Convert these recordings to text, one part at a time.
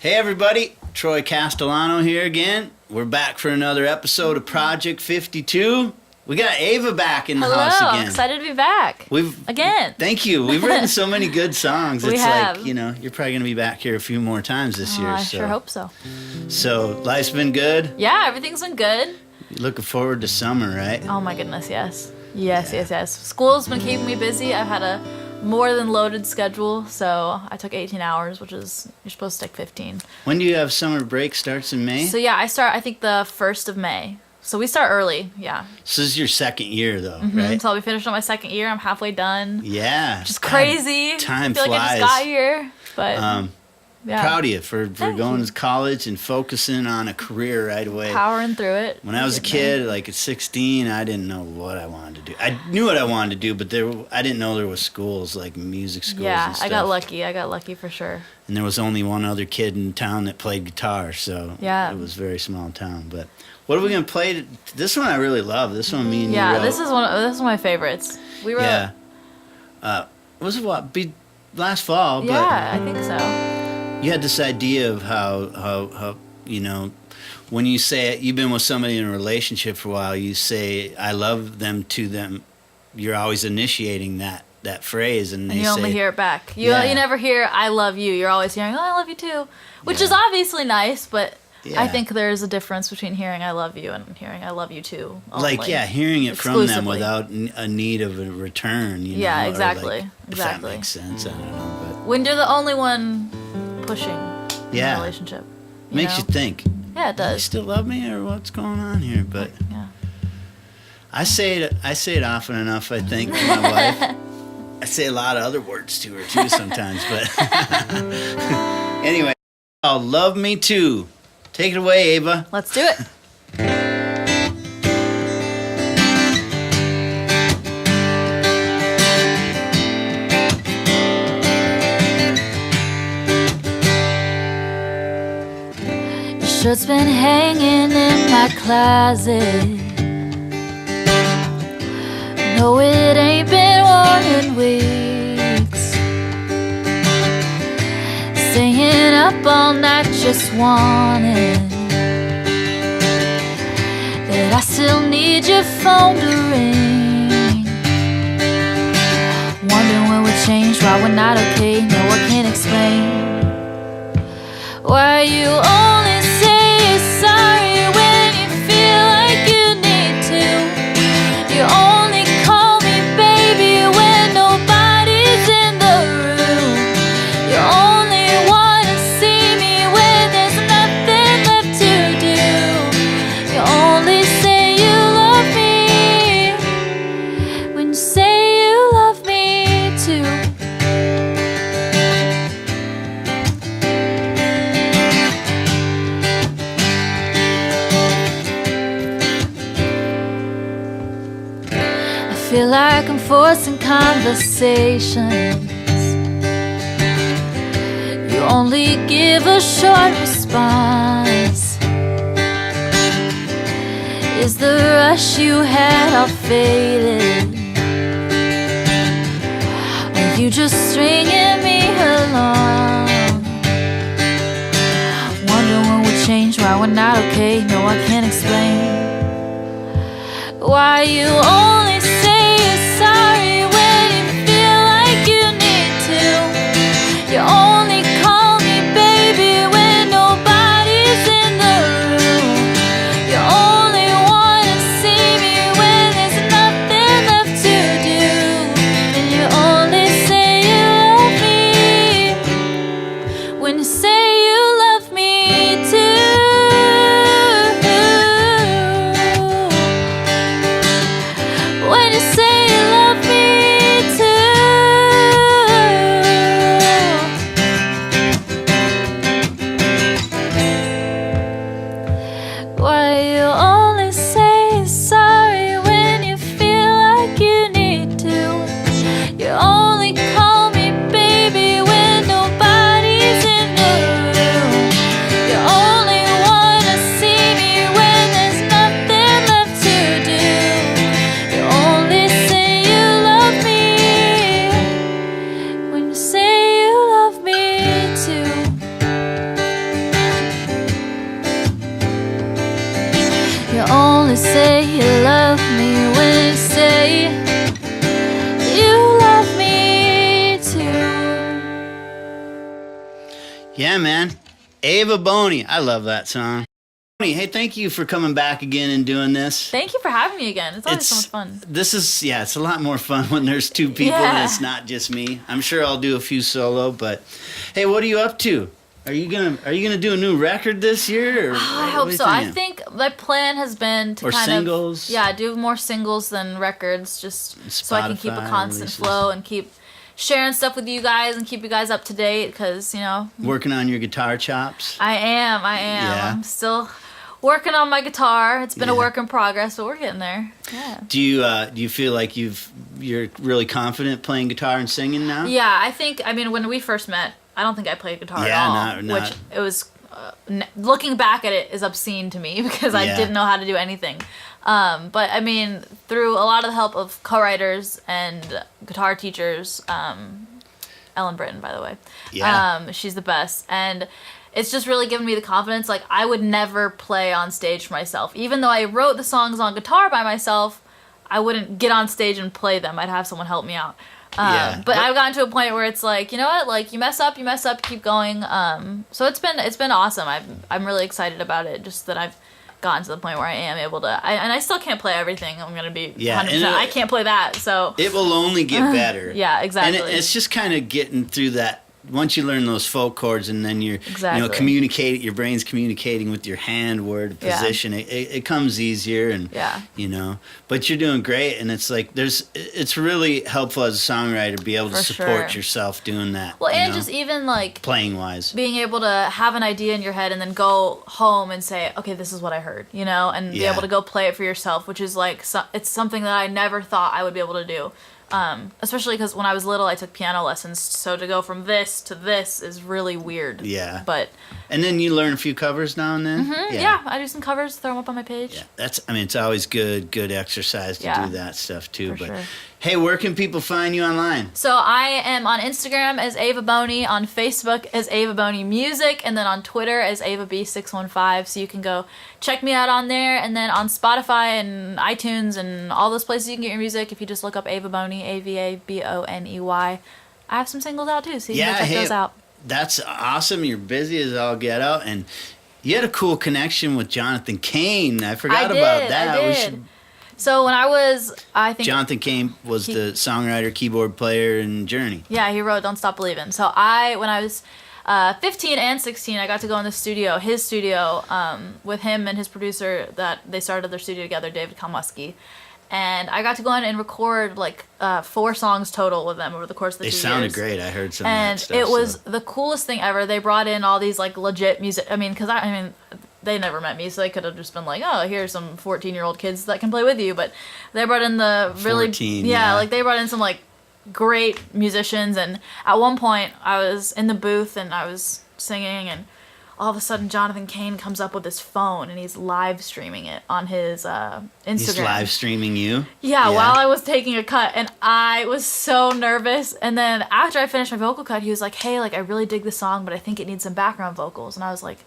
Hey everybody, Troy Castellano here again. We're back for another episode of Project 52. We got Ava back in the house again. Hello, excited to be back. Again. Thank you. We've written so many good songs. We it's have. like, you're probably going to be back here a few more times this year. I sure hope so. So, life's been good? Yeah, everything's been good. You're looking forward to summer, right? Oh my goodness, yes. Yes. School's been keeping me busy. I've had a more than loaded schedule, so I took 18 hours, which is, you're supposed to take 15. When do you have summer break? Starts in May? So yeah, I start, I think, the 1st of May. So we start early, yeah. So this is your second year, though, right? So I'll be finished on my second year. I'm halfway done. Yeah. Which is crazy. Time I feel flies. like I just got here, but yeah. Proud of you for going to college and focusing on a career right away. Powering through it. When I was a kid, like at 16, I didn't know what I wanted to do. I knew what I wanted to do, but I didn't know there was schools, like music schools and stuff. I got lucky for sure. And there was only one other kid in town that played guitar, so it was a very small town. But what are we going to play? This one I really love. This one me and you wrote. This is one of my favorites. We wrote. Yeah. Was it last fall? Yeah, I think so. You had this idea of how when you say it, you've been with somebody in a relationship for a while, you say I love them to them, you're always initiating that phrase, and you only hear it back. You never hear I love you. You're always hearing I love you too, which is obviously nice, but I think there's a difference between hearing I love you and hearing I love you too. Hearing it from them without a need of a return. Yeah, exactly. If that makes sense, I don't know. But when you're the only one pushing in a relationship. Makes you think. Yeah, it does. You still love me, or what's going on here? But I say it often enough, I think, to my wife. I say a lot of other words to her too sometimes, but anyway, love me too. Take it away, Ava. Let's do it. Shirt's been hanging in my closet. No, it ain't been worn in weeks. Staying up all night just wanting that I still need your phone to ring. Wondering when we change, why we're not okay. No, I can't explain why you only say sorry when you feel like you need to. You only call me baby when nobody's in the room. You only wanna see me when there's nothing left to do. You only say you love me when you say you love me too. Feel like I'm forcing conversations. You only give a short response. Is the rush you had all faded? Are you just stringing me along? Wonder when we change, why we're not okay. No, I can't explain why you only say you're sorry when you feel like you need to. You only call me baby when nobody's in the room. You only wanna see me when there's nothing left to do. And you only say you love me when you say you love me too. When you say you love me too. Why you only say sorry when you feel like you need to. You only call me baby when nobody's in the room. Yeah, man. Ava Boney. I love that song. Hey, thank you for coming back again and doing this. Thank you for having me again. It's always so much fun. It's a lot more fun when there's two people and it's not just me. I'm sure I'll do a few solo, but hey, what are you up to? Are you gonna do a new record this year? Or I hope so. I think my plan has been to singles. Do more singles than records, just so I can keep a constant flow and keep sharing stuff with you guys and keep you guys up to date, because working on your guitar chops. I am. Yeah. I'm still working on my guitar. It's been a work in progress, but we're getting there. Yeah. Do you feel like you're really confident playing guitar and singing now? Yeah, I think. I mean, when we first met, I don't think I played guitar at all. Not. Which it was. Looking back at it is obscene to me because I didn't know how to do anything. But I mean, through a lot of the help of co-writers and guitar teachers, Ellen Britton, by the way, she's the best, and it's just really given me the confidence. Like, I would never play on stage for myself, even though I wrote the songs on guitar by myself. I wouldn't get on stage and play them. I'd have someone help me out. But I've gotten to a point where it's like, you know what, like, you mess up, keep going. So it's been awesome. I'm really excited about it. Just that I've gotten to the point where I am able to, and I still can't play everything. I'm gonna be 100%. I can't play that, so it will only get better. Yeah, exactly. And it's just kind of getting through that. Once you learn those folk chords, and then you're your brain's communicating with your hand word position, it comes easier, and but you're doing great, and it's like it's really helpful as a songwriter to be able to support yourself doing that. Well, and just even like playing wise, being able to have an idea in your head and then go home and say, okay, this is what I heard, and be able to go play it for yourself, which is like it's something that I never thought I would be able to do. Especially because when I was little, I took piano lessons, so to go from this to this is really weird. Yeah. And then you learn a few covers now and then? Mm-hmm, yeah, I do some covers, throw them up on my page. Yeah, it's always good exercise to do that stuff too. For sure. Hey, where can people find you online? So I am on Instagram as Ava Boney, on Facebook as Ava Boney Music, and then on Twitter as AvaB615. So you can go check me out on there, and then on Spotify and iTunes and all those places you can get your music. If you just look up Ava Boney, AvaBoney, I have some singles out too, so you can go check those out. That's awesome. You're busy as all get out, and you had a cool connection with Jonathan Cain. I forgot about that. I did. So when I think Jonathan Cain was the songwriter, keyboard player in Journey. Yeah, he wrote "Don't Stop Believin'." So when I was 15 and 16, I got to go in the his studio, with him and his producer. That they started their studio together, David Kalmusky. And I got to go in and record like 4 songs total with them over the course of the 2 years. They sounded great. I heard some of that stuff. And it was the coolest thing ever. They brought in all these like legit music. I mean, they never met me, so they could have just been like, oh, here's some 14-year-old kids that can play with you. But they brought in the really... 14, like they brought in some like great musicians. And at one point, I was in the booth and I was singing, and all of a sudden Jonathan Cain comes up with his phone and he's live streaming it on his Instagram. He's live streaming you? Yeah, while I was taking a cut, and I was so nervous. And then after I finished my vocal cut, he was like, hey, like, I really dig the song, but I think it needs some background vocals. And I was like,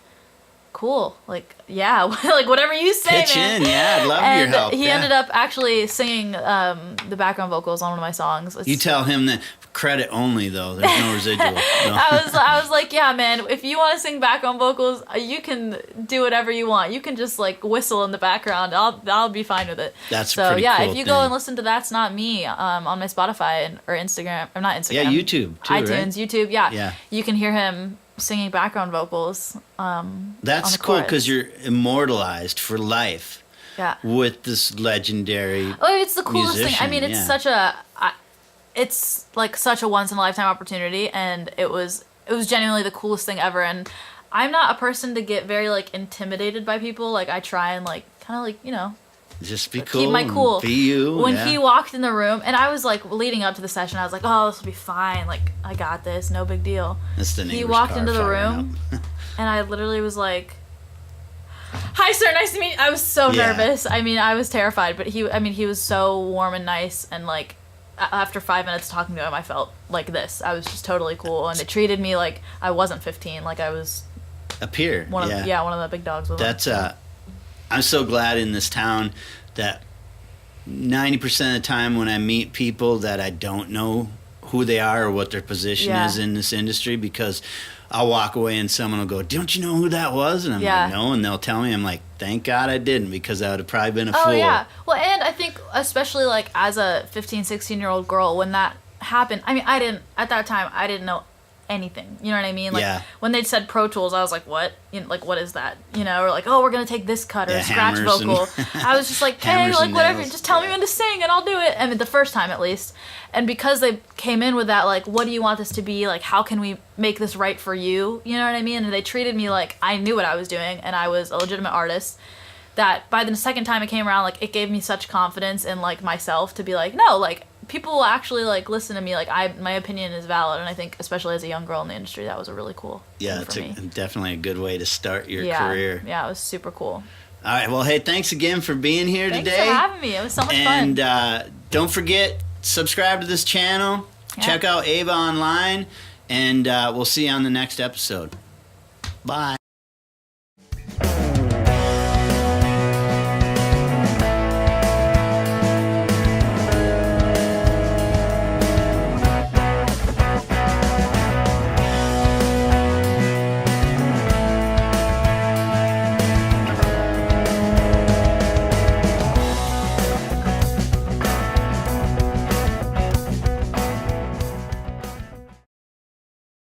cool, like, yeah, like, whatever you say, pitch man. in, yeah, I'd love your help. He ended up actually singing the background vocals on one of my songs. You tell him that credit only, though. There's no residual. No. I was like, yeah, man, if you want to sing background vocals, you can do whatever you want. You can just like whistle in the background. I'll be fine with it. That's a pretty cool if you go and listen to That's Not Me on my Spotify or Instagram, or not Instagram. Yeah, YouTube too, iTunes, right? YouTube, yeah. You can hear him singing background vocals. That's cool because you're immortalized for life. Yeah. With this legendary. Oh, it's the coolest musician, thing. I mean, it's like such a once in a lifetime opportunity, and it was genuinely the coolest thing ever. And I'm not a person to get very like intimidated by people. Like, I try and like kind of like just be cool. Keep my cool. Be you. When he walked in the room, and I was like, leading up to the session, I was like, oh, this will be fine. Like, I got this. No big deal. He walked into the room, and I literally was like, hi, sir. Nice to meet you. I was so nervous. I mean, I was terrified, but he was so warm and nice, and like, after 5 minutes talking to him, I felt like this. I was just totally cool, and it treated me like I wasn't 15, like I was a peer. One of the big dogs with him. I'm so glad in this town that 90% of the time when I meet people that I don't know who they are or what their position is in this industry, because I'll walk away and someone will go, "Don't you know who that was?" And I'm like, "No," and they'll tell me. I'm like, "Thank God I didn't, because I would have probably been a fool." Oh yeah. Well, and I think especially like as a 15, 16-year-old girl, when that happened, I mean, at that time I didn't know anything. You know what I mean? Like when they said Pro Tools, I was like, "What? You know, like what is that?" You know, or like, "Oh, we're gonna take this cut or scratch vocal." I was just like, "Hey, like whatever, just tell me when to sing and I'll do it." I mean, the first time at least. And because they came in with that, like, "What do you want this to be? Like, how can we make this right for you?" You know what I mean? And they treated me like I knew what I was doing and I was a legitimate artist. That by the second time it came around, like, it gave me such confidence in like myself to be like, no, like, people will actually like listen to me. Like, my opinion is valid. And I think especially as a young girl in the industry, that was a really cool thing it's for me. Definitely a good way to start your career. Yeah, it was super cool. All right, well, hey, thanks again for being here today. Thanks for having me. It was so much And fun. don't forget, subscribe to this channel. Check out Ava online, and we'll see you on the next episode. Bye.